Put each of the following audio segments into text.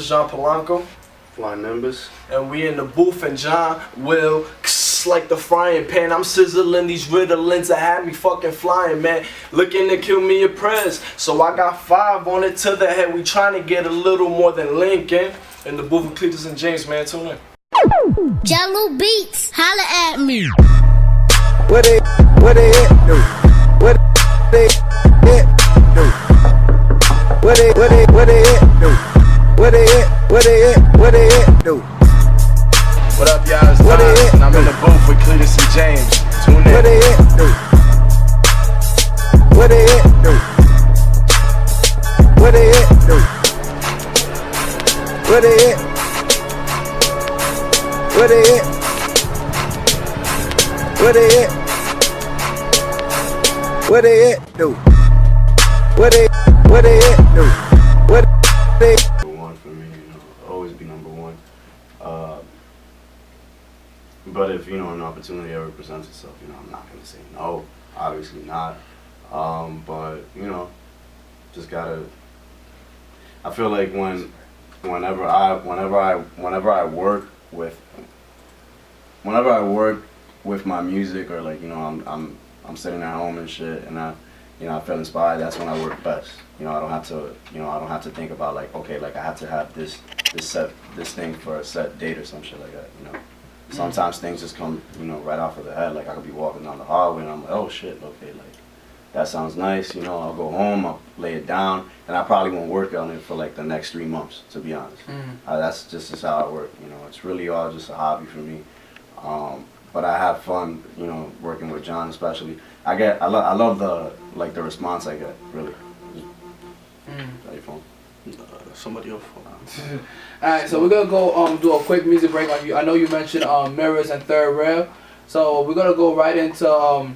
John Polanco, Flying Nimbus. and we in the booth, and John will like the frying pan. I'm sizzling these Ritalins that had me fucking flying, man. Looking to kill me a prez. So I got 5 on it to the head. We trying to get a little more than Lincoln. In the booth with Cletus and James, man. Tune in. Jello Beats, holla at me. What they hit do? What they hit do? What they hit do? What they hit do? What up, y'all? It's What they hit Don, and I'm do? in the booth with Cletus and James. Tune in. What they hit do? What they hit do? What they hit do? What they hit? What they hit? What they hit? What they hit do? What they hit do? What they Number one for me, always be number one. But if an opportunity ever presents itself, I'm not gonna say no. Obviously not. But just gotta. I feel like whenever I work with my music, or I'm sitting at home and shit, and I feel inspired. That's when I work best. I don't have to think about I have to have this thing for a set date or some shit like that. Sometimes things just come right off of the head. Like I could be walking down the hallway and I'm like, oh shit, okay, that sounds nice. I'll go home, I'll lay it down, and I probably won't work on it for the next 3 months, to be honest. That's just how I work. It's really all just a hobby for me. But I have fun, working with John especially. I love the response I get, really. How your phone? Somebody else phone. Alright, so we're gonna go do a quick music break on you. I know you mentioned Mirrors and Third Rail. So we're gonna go right into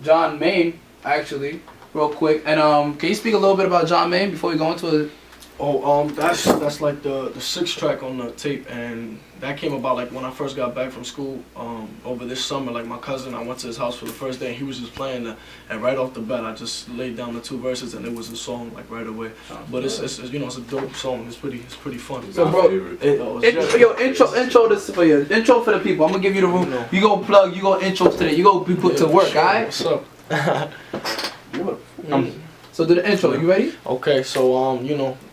John Maine, actually, real quick. And can you speak a little bit about John Maine before we go into it? Oh, that's like the 6th track on the tape, and that came about when I first got back from school over this summer. My cousin, I went to his house for the first day, and he was just playing that, and right off the bat I just laid down the 2 verses, and it was a song right away. But it's it's a dope song. It's pretty fun. So bro, intro this for you. Intro for the people. I'm gonna give you the room. You go plug. You go intro today. You go be put to work. Sure. Alright. What's up? So do the intro. You ready? Okay, so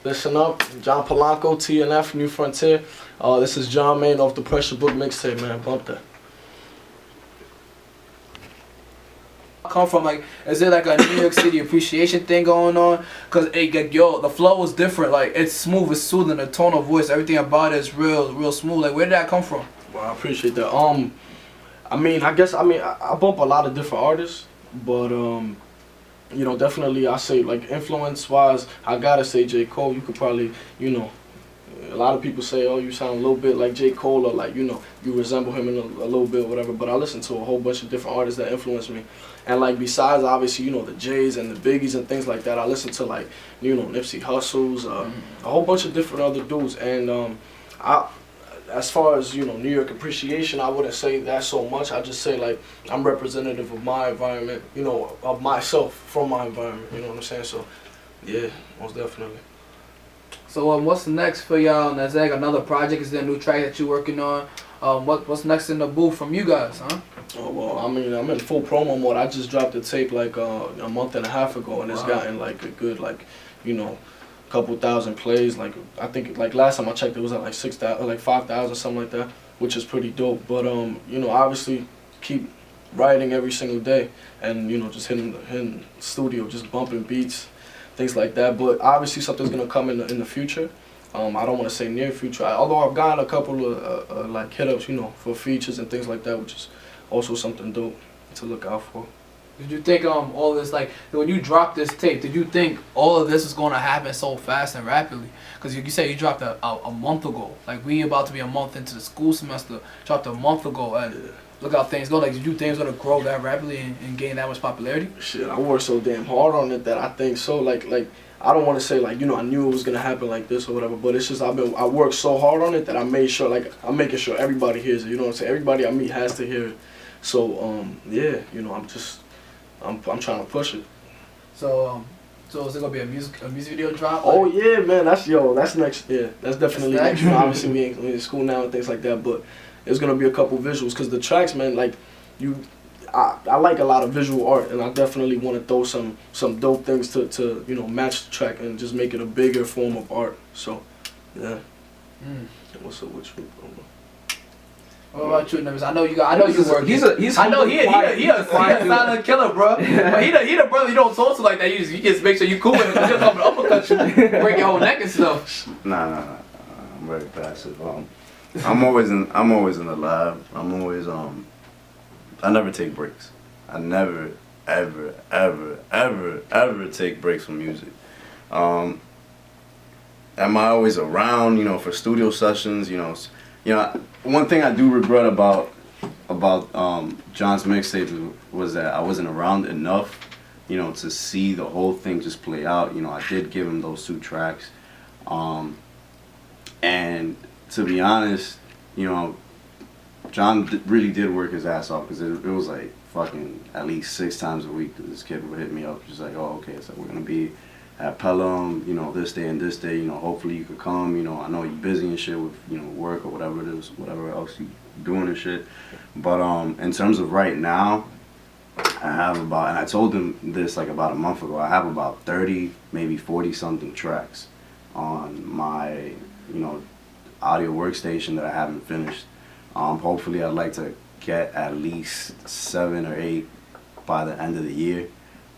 listen up. John Polanco, TNF, New Frontier. This is John Maine off the Pressure Book mixtape, man. Bump that. Come from is it a New York City appreciation thing going on? Cause the flow is different. It's smooth, it's soothing, the tone of voice, everything about it is real smooth. Where did that come from? Well, I appreciate that. I bump a lot of different artists, but definitely I say influence wise, I gotta say J. Cole. You could probably a lot of people say, oh, you sound a little bit like J. Cole, or you resemble him in a little bit, whatever. But I listen to a whole bunch of different artists that influence me, and besides obviously the Jays and the Biggies and things like that, I listen to Nipsey Hussle's, a whole bunch of different other dudes, and as far as New York appreciation, I wouldn't say that so much. I just say I'm representative of my environment, of myself from my environment. You know what I'm saying? So yeah, most definitely. So what's next for y'all? Nazag, another project? Is there a new track that you're working on? What's next in the booth from you guys, huh? Oh well, I'm in full promo mode. I just dropped the tape a month and a half ago, and it's gotten a good couple thousand plays. I think last time I checked, it was at 6,000, 5,000, something like that, which is pretty dope. But obviously keep writing every single day, and just hitting the studio, just bumping beats, things like that. But obviously something's gonna come in the future. I don't want to say near future, although I've gotten a couple of hit ups, for features and things like that, which is also something dope to look out for. Did you think all this, when you dropped this tape, did you think all of this was going to happen so fast and rapidly? Because you said you dropped a month ago. We about to be a month into the school semester, dropped a month ago, and look how things go. Did you think it was going to grow that rapidly and gain that much popularity? Shit, I worked so damn hard on it that I think so. I don't want to say I knew it was going to happen like this or whatever, but it's just I worked so hard on it that I made sure, I'm making sure everybody hears it. You know what I'm saying? Everybody I meet has to hear it. So, yeah, I'm trying to push it. So So is it gonna be a music video drop? Oh yeah, man, that's next. Yeah, that's definitely That's next. Obviously, we ain't in school now and things like that, but it's gonna be a couple visuals because the tracks, man, like I like a lot of visual art, and I definitely want to throw some dope things to match the track and just make it a bigger form of art. So, yeah. What's up with you, bro? What about you, Nimbus? I know you work. He's I know he a quiet dude. silent killer, bro. But he the brother you don't talk to like that. You just make sure you cool with him. Because he'll come and uppercut you, break your whole neck and stuff. Nah. I'm very passive. I'm always in the lab. I'm always I never take breaks. I never ever take breaks from music. Am I always around, for studio sessions, one thing I do regret about John's mixtape was that I wasn't around enough, to see the whole thing just play out. I did give him those 2 tracks. And to be honest, John really did work his ass off because it was like fucking at least 6 times a week that this kid would hit me up just like, oh, okay, so we're gonna be at Pelham, this day and this day, hopefully you could come, I know you're busy and shit with, work or whatever it is, whatever else you doing and shit. But in terms of right now, I have about, and I told him this like about a month ago, I have about 30, maybe 40 something tracks on my, audio workstation that I haven't finished. Hopefully I'd like to get at least 7 or 8 by the end of the year.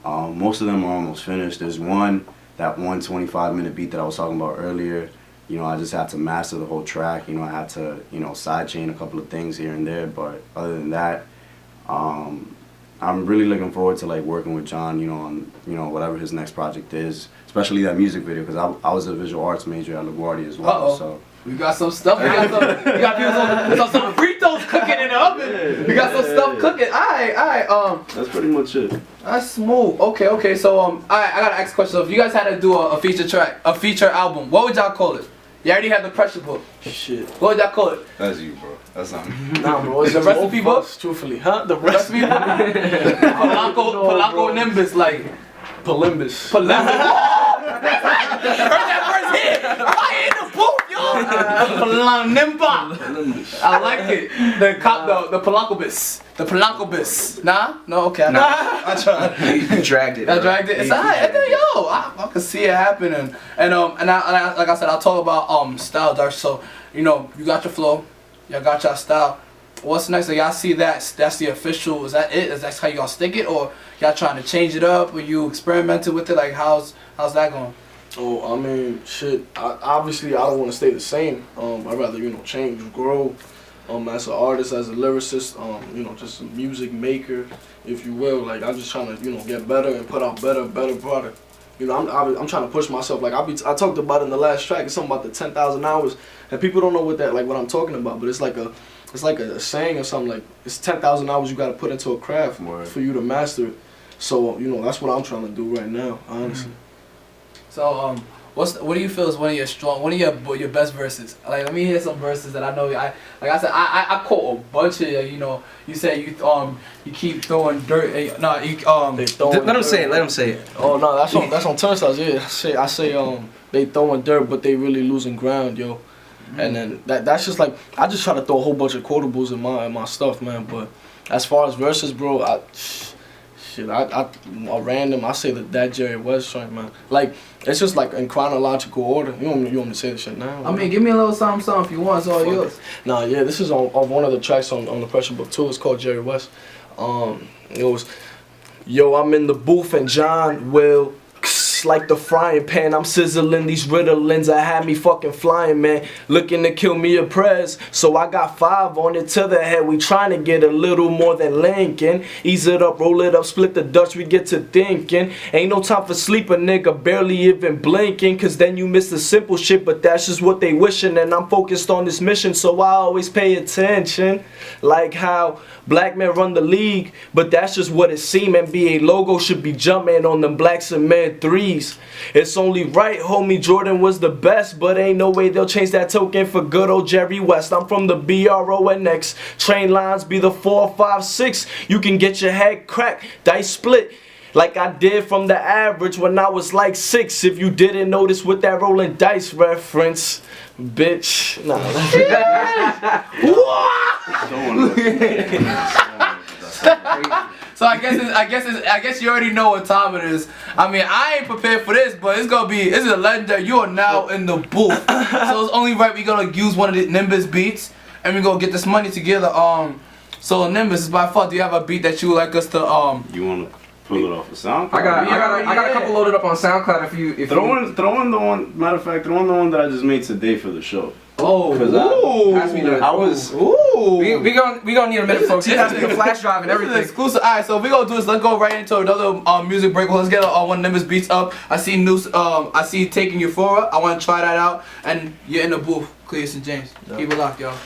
Most of them are almost finished. There's that 125-minute beat that I was talking about earlier. I just had to master the whole track. I had to, sidechain a couple of things here and there. But other than that, I'm really looking forward to like working with John, on whatever his next project is, especially that music video because I was a visual arts major at LaGuardia as well. So. We got some stuff. We got people some burritos cooking in the oven. We got some stuff cooking. Alright. That's pretty much it. That's smooth. Okay. So alright, I gotta ask a question. So if you guys had to do a feature track, a feature album, what would y'all call it? You already have the pressure book. Shit. What would y'all call it? That's you, bro. That's not me. Nah, bro. It's The recipe book? Truthfully, huh? The Recipe recipe book. Polanco Nimbus, like Polimbus. Heard that first hit. I in the booth, yo. Nimbus. I like it. The Polanco bis. The Polanco bis. Nah? No, okay. Nah. I tried. You dragged it. I dragged it. It's alright. I can see it happening. And I, like I said, I'll talk about style, Dark. So, you got your flow, y'all got your style. What's next? Like, y'all see that's the official. Is that it? Is that how y'all stick it, or y'all trying to change it up? Or you experimented with it? Like, how's that going? Oh, I mean, shit. Obviously, I don't want to stay the same. I'd rather change, grow. As an artist, as a lyricist, just a music maker, if you will. Like, I'm just trying to, get better and put out better product. I'm trying to push myself. Like I talked about in the last track. It's something about the 10,000 hours, and people don't know what I'm talking about. But it's like a saying or something. Like it's 10,000 hours you got to put into a craft for you to master it. So that's what I'm trying to do right now, honestly. So what do you feel is one of your best verses? Like, let me hear some verses that I know. I quote a bunch of you say you keep throwing dirt. Let him say it. Let him say it. Oh no, that's on turnstiles. Yeah, I say they throwing dirt, but they really losing ground, yo. And then that's just like I just try to throw a whole bunch of quotables in my stuff, man. But as far as verses, bro, I random. I say that Jerry West joint, man. Like it's just like in chronological order. You want me to say the shit now? I mean, give me a little something if you want. It's all yours. Nah, yeah, this is on one of the tracks on the Pressure Book too. It's called Jerry West. It was, yo, I'm in the booth and John will. Like the frying pan, I'm sizzling these Ritalins. I had me fucking flying, man. Looking to kill me a prez. So I got 5 on it to the head. We trying to get a little more than Lincoln. Ease it up, roll it up, split the Dutch. We get to thinking. Ain't no time for sleep, a nigga barely even blinking. Cause then you miss the simple shit, but that's just what they wishing. And I'm focused on this mission, so I always pay attention. Like how black men run the league, but that's just what it seem. NBA logo should be jumping on them black cement 3s. It's only right, homie, Jordan was the best, but ain't no way they'll change that token for good old Jerry West. I'm from the BRONX. Train lines be the 4, 5, 6. You can get your head cracked, dice split. like I did from the average when I was like 6. If you didn't notice with that rolling dice reference, bitch. Nah. So I guess you already know what time it is. I mean, I ain't prepared for this, but it's a legendary. You are now in the booth, so it's only right we gonna use one of the Nimbus beats, and we gonna get this money together. So Nimbus, by far, do you have a beat that you would like us to You wanna pull it off of SoundCloud? I got a couple loaded up on SoundCloud. If Throw in the one. Matter of fact, throw in the one that I just made today for the show. Oh, pass me the. I was. We gonna need a minute, folks. You have to get a flash drive and everything. Exclusive. Alright, so we gonna do this. Let's go right into another music break. Let's get one Nimbus beats up. I see Taking Euphoria. I want to try that out, and you're in the booth, Cletus and James. Keep it locked, y'all.